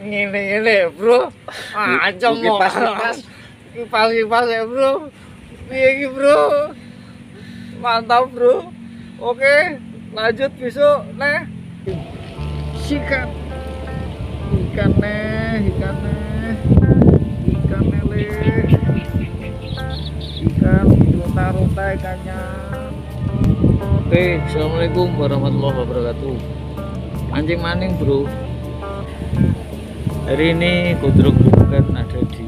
Ngene bro. Ancam mau kipas ya bro. Piye iki bro? Mantap bro. Oke, lanjut besok neh. Sikat. Ikan lele. Ikan ronta-ronta ikannya. Oke, assalamualaikum warahmatullahi wabarakatuh. Mancing maning bro. Hari ini Godrong bukan ada di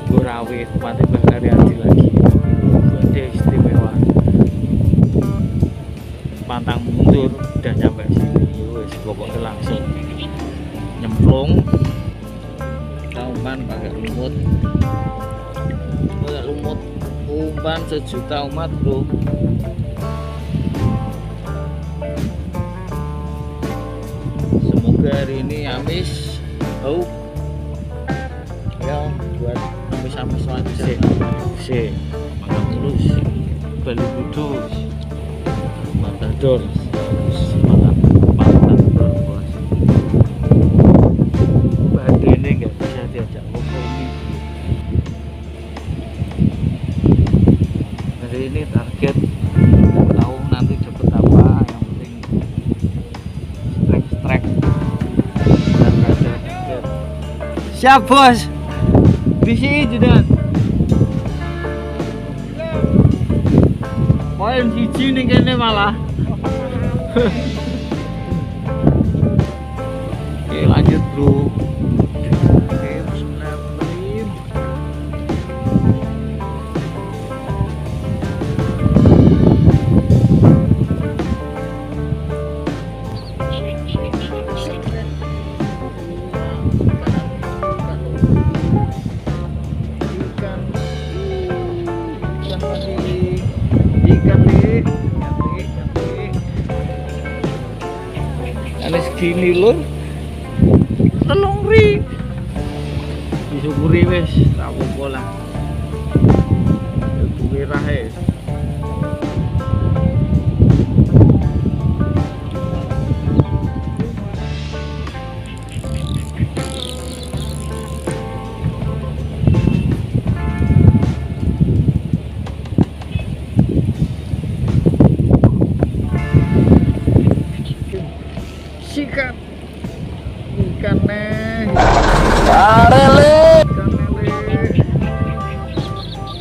Gorawe, Bupati Bakaryadi lagi. Ada istimewa. Pantang mundur udah nyampe sini. Wes pokoknya langsung nyemplung. Kita umpan pakai lumut. Umpan sejuta umat bro. Semoga hari ini amis. Ya buat amis-amis lanjut sih makan terus balik kudus matador semangat pantang berpuasa. Badai ini nggak bisa diajak ngobrol ini. Hari ini target nggak tahu nanti dapat apa, yang penting strike dan ada target. Siap bos, bisi juga poin siji nih kene malah. Oke lanjut bro. Oke, bismillahirrahmanirrahim. Ini segini lur, telung ri, disyukuri wes, tak apa-apa lah. Duwe rahe. Sikat ikan lele,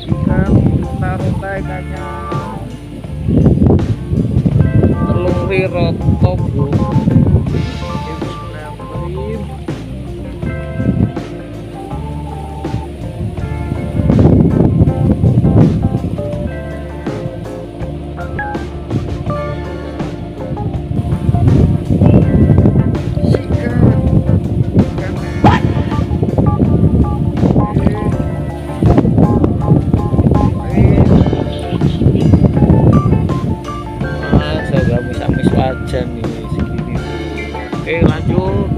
ikan ronta-ronta ikannya, telung ri roto bro. Aja nih segini. Oke lanjut.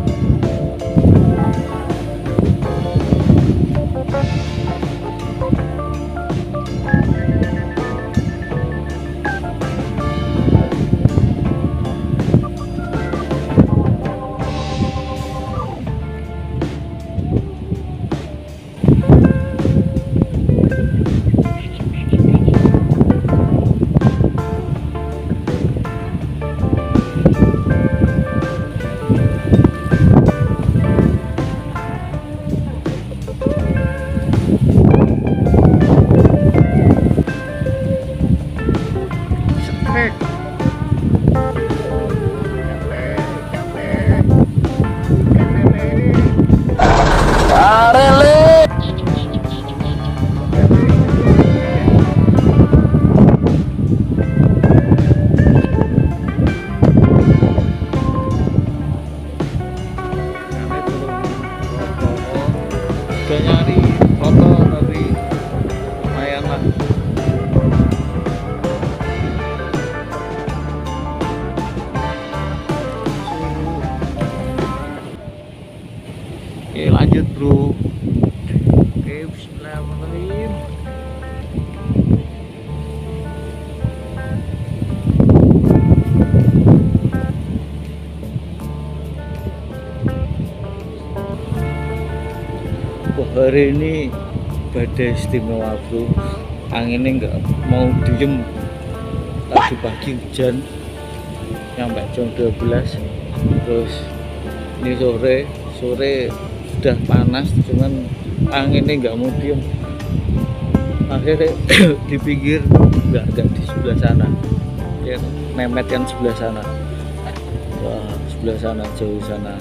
Udah nyari foto tapi lumayan lah. Oke lanjut bro. Oke bismillahirrahmanirrahim. Oh, hari ini badai istimewa bro, anginnya nggak mau diem. Tadi pagi hujan sampai jam 12, terus ini sore sudah panas, cuman anginnya nggak mau diem. Akhirnya di pinggir, nggak di sebelah sana, ya memet kan sebelah sana. Wah, sebelah sana, jauh sana,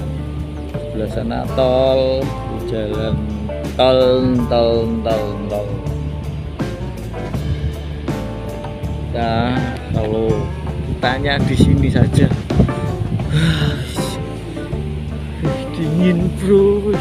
sebelah sana tol, jalan tol. Nah, kalau tanya di sini saja, dingin bro.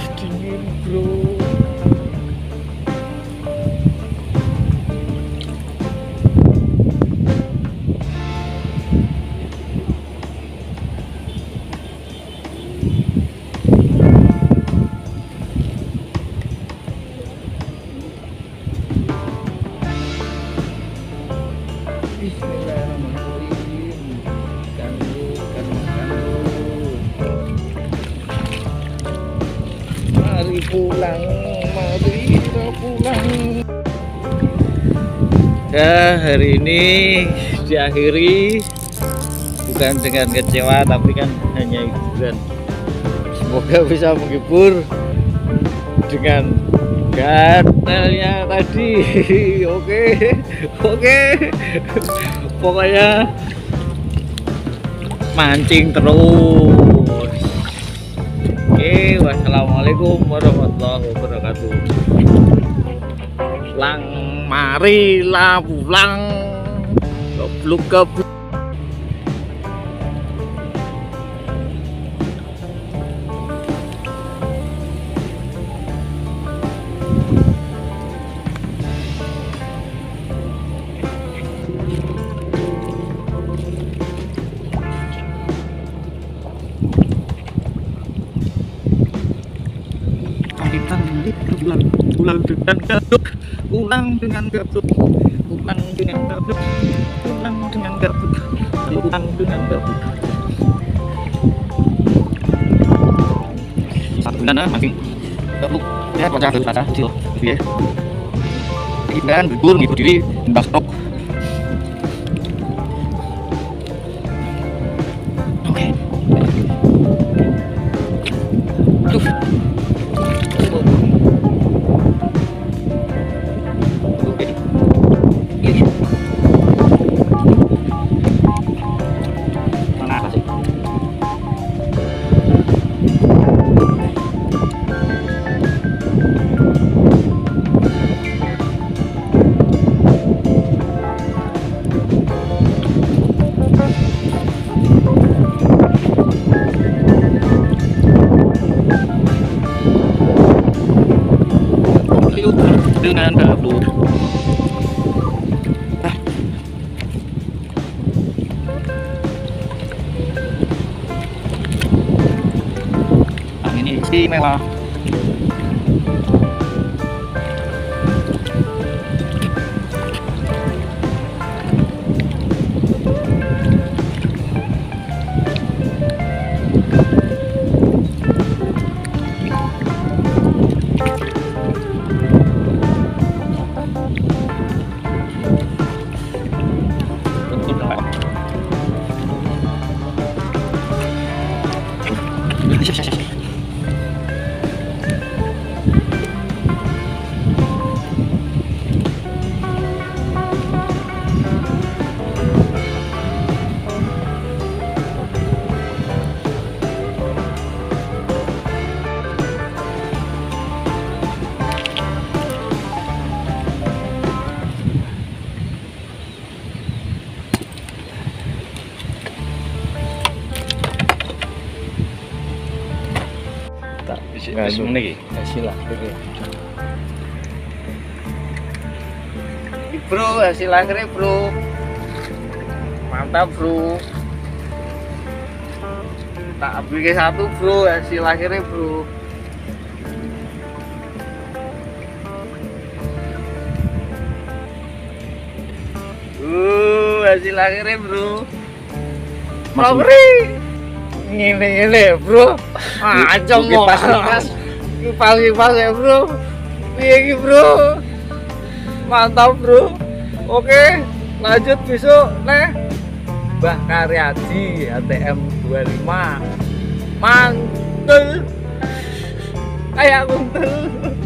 Bismillahirrahmanirrahim. Mari pulang. Ya, hari ini diakhiri bukan dengan kecewa, tapi kan hanya hiburan. Semoga bisa menghibur dengan gatalnya tadi. Oke. Pokoknya mancing terus. Oke, wassalamualaikum warahmatullahi wabarakatuh. Marilah pulang. Goblok. Pulang dengan gabut. Satu bulan masih gabut. Ya, pecah kecil. Ya. Ikan libur ngikut diri mbak stok. Oke. Aduh. Dengan gabut. Angin istimewa. Hasil lagi. Hasil akhirnya. Bro, hasil akhirnya bro. Mantap bro. Tak ambil ke satu bro, hasil akhirnya bro. Hasil akhirnya bro. Mabri. Ngene bro. Aja mau. kipas ya bro. Piye iki bro? Mantap bro. Oke, lanjut besok neh. Mbah Karyadi ATM 25. Mantul. Kayak kuntul.